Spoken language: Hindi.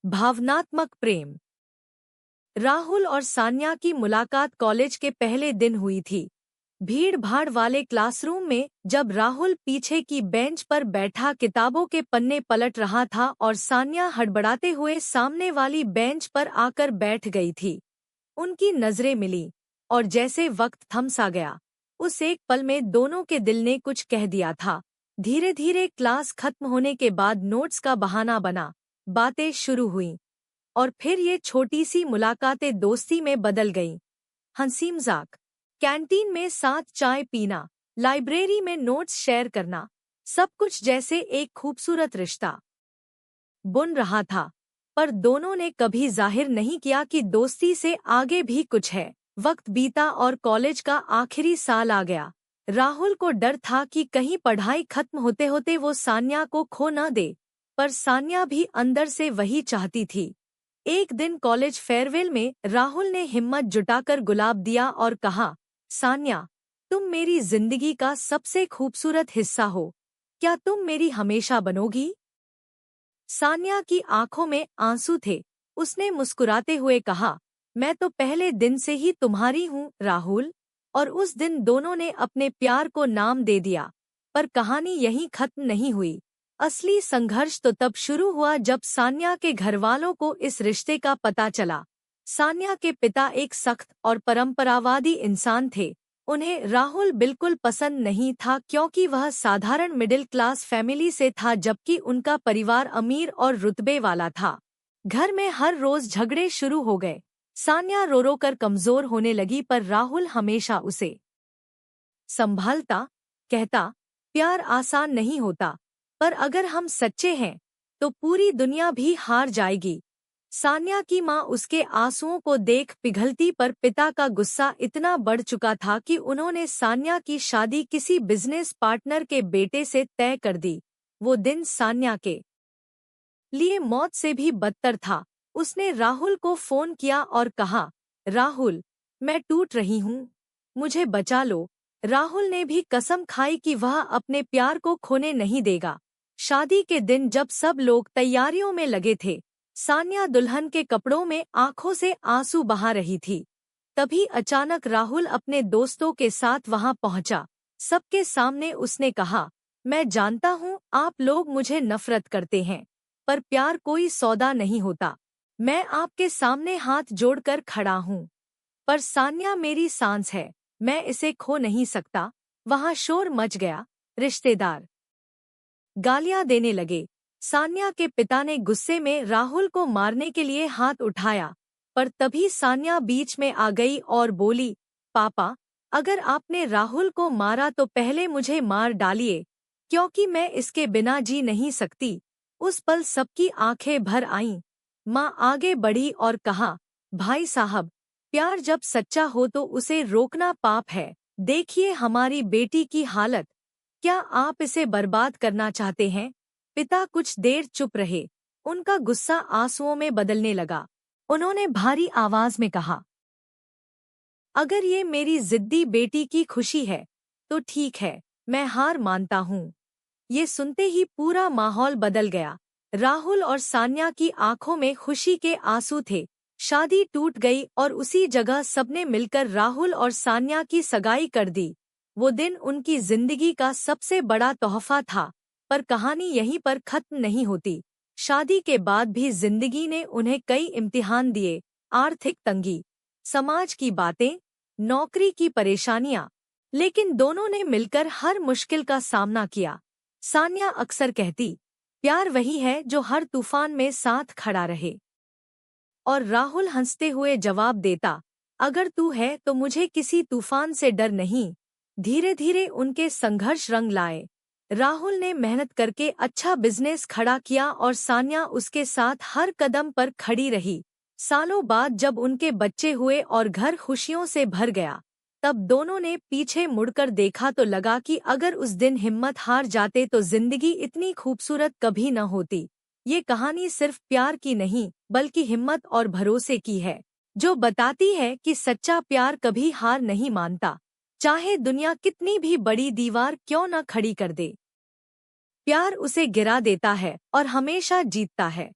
भावनात्मक प्रेम। राहुल और सान्या की मुलाकात कॉलेज के पहले दिन हुई थी। भीड़ भाड़ वाले क्लासरूम में जब राहुल पीछे की बेंच पर बैठा किताबों के पन्ने पलट रहा था और सान्या हड़बड़ाते हुए सामने वाली बेंच पर आकर बैठ गई थी, उनकी नजरें मिली और जैसे वक्त थम सा गया। उस एक पल में दोनों के दिल ने कुछ कह दिया था। धीरे धीरे क्लास खत्म होने के बाद नोट्स का बहाना बना, बातें शुरू हुईं और फिर ये छोटी सी मुलाकातें दोस्ती में बदल गईं। हंसी मजाक, कैंटीन में साथ चाय पीना, लाइब्रेरी में नोट्स शेयर करना, सब कुछ जैसे एक खूबसूरत रिश्ता बुन रहा था। पर दोनों ने कभी जाहिर नहीं किया कि दोस्ती से आगे भी कुछ है। वक्त बीता और कॉलेज का आखिरी साल आ गया। राहुल को डर था कि कहीं पढ़ाई खत्म होते होते वो सान्या को खो न दे, पर सान्या भी अंदर से वही चाहती थी। एक दिन कॉलेज फेयरवेल में राहुल ने हिम्मत जुटाकर गुलाब दिया और कहा, सान्या, तुम मेरी जिंदगी का सबसे खूबसूरत हिस्सा हो। क्या तुम मेरी हमेशा बनोगी? सान्या की आंखों में आंसू थे। उसने मुस्कुराते हुए कहा, मैं तो पहले दिन से ही तुम्हारी हूँ राहुल। और उस दिन दोनों ने अपने प्यार को नाम दे दिया। पर कहानी यहीं खत्म नहीं हुई। असली संघर्ष तो तब शुरू हुआ जब सान्या के घरवालों को इस रिश्ते का पता चला। सान्या के पिता एक सख्त और परंपरावादी इंसान थे। उन्हें राहुल बिल्कुल पसंद नहीं था क्योंकि वह साधारण मिडिल क्लास फैमिली से था, जबकि उनका परिवार अमीर और रुतबे वाला था। घर में हर रोज झगड़े शुरू हो गए। सान्या रो रो कर कमजोर होने लगी, पर राहुल हमेशा उसे संभालता, कहता, प्यार आसान नहीं होता, पर अगर हम सच्चे हैं तो पूरी दुनिया भी हार जाएगी। सान्या की माँ उसके आंसुओं को देख पिघलती, पर पिता का गुस्सा इतना बढ़ चुका था कि उन्होंने सान्या की शादी किसी बिजनेस पार्टनर के बेटे से तय कर दी। वो दिन सान्या के लिए मौत से भी बदतर था। उसने राहुल को फोन किया और कहा, राहुल, मैं टूट रही हूँ, मुझे बचा लो। राहुल ने भी कसम खाई कि वह अपने प्यार को खोने नहीं देगा। शादी के दिन जब सब लोग तैयारियों में लगे थे, सान्या दुल्हन के कपड़ों में आंखों से आंसू बहा रही थी। तभी अचानक राहुल अपने दोस्तों के साथ वहां पहुंचा। सबके सामने उसने कहा, मैं जानता हूँ आप लोग मुझे नफरत करते हैं, पर प्यार कोई सौदा नहीं होता। मैं आपके सामने हाथ जोड़कर खड़ा हूँ। पर सान्या मेरी सांस है, मैं इसे खो नहीं सकता। वहां शोर मच गया। रिश्तेदार गालियां देने लगे। सान्या के पिता ने गुस्से में राहुल को मारने के लिए हाथ उठाया, पर तभी सान्या बीच में आ गई और बोली, पापा, अगर आपने राहुल को मारा तो पहले मुझे मार डालिए, क्योंकि मैं इसके बिना जी नहीं सकती। उस पल सबकी आंखें भर आईं। माँ आगे बढ़ी और कहा, भाई साहब, प्यार जब सच्चा हो तो उसे रोकना पाप है। देखिए हमारी बेटी की हालत, क्या आप इसे बर्बाद करना चाहते हैं? पिता कुछ देर चुप रहे। उनका गुस्सा आंसुओं में बदलने लगा। उन्होंने भारी आवाज में कहा, अगर ये मेरी जिद्दी बेटी की खुशी है तो ठीक है, मैं हार मानता हूँ। ये सुनते ही पूरा माहौल बदल गया। राहुल और सान्या की आंखों में खुशी के आंसू थे। शादी टूट गई और उसी जगह सबने मिलकर राहुल और सान्या की सगाई कर दी। वो दिन उनकी जिंदगी का सबसे बड़ा तोहफा था। पर कहानी यहीं पर खत्म नहीं होती। शादी के बाद भी जिंदगी ने उन्हें कई इम्तिहान दिए। आर्थिक तंगी, समाज की बातें, नौकरी की परेशानियां, लेकिन दोनों ने मिलकर हर मुश्किल का सामना किया। सान्या अक्सर कहती, प्यार वही है जो हर तूफान में साथ खड़ा रहे। और राहुल हंसते हुए जवाब देता, अगर तू है तो मुझे किसी तूफान से डर नहीं। धीरे धीरे उनके संघर्ष रंग लाए। राहुल ने मेहनत करके अच्छा बिजनेस खड़ा किया और सान्या उसके साथ हर कदम पर खड़ी रही। सालों बाद जब उनके बच्चे हुए और घर खुशियों से भर गया, तब दोनों ने पीछे मुड़कर देखा तो लगा कि अगर उस दिन हिम्मत हार जाते तो जिंदगी इतनी खूबसूरत कभी न होती। ये कहानी सिर्फ प्यार की नहीं, बल्कि हिम्मत और भरोसे की है, जो बताती है कि सच्चा प्यार कभी हार नहीं मानता, चाहे दुनिया कितनी भी बड़ी दीवार क्यों न खड़ी कर दे। प्यार उसे गिरा देता है और हमेशा जीतता है।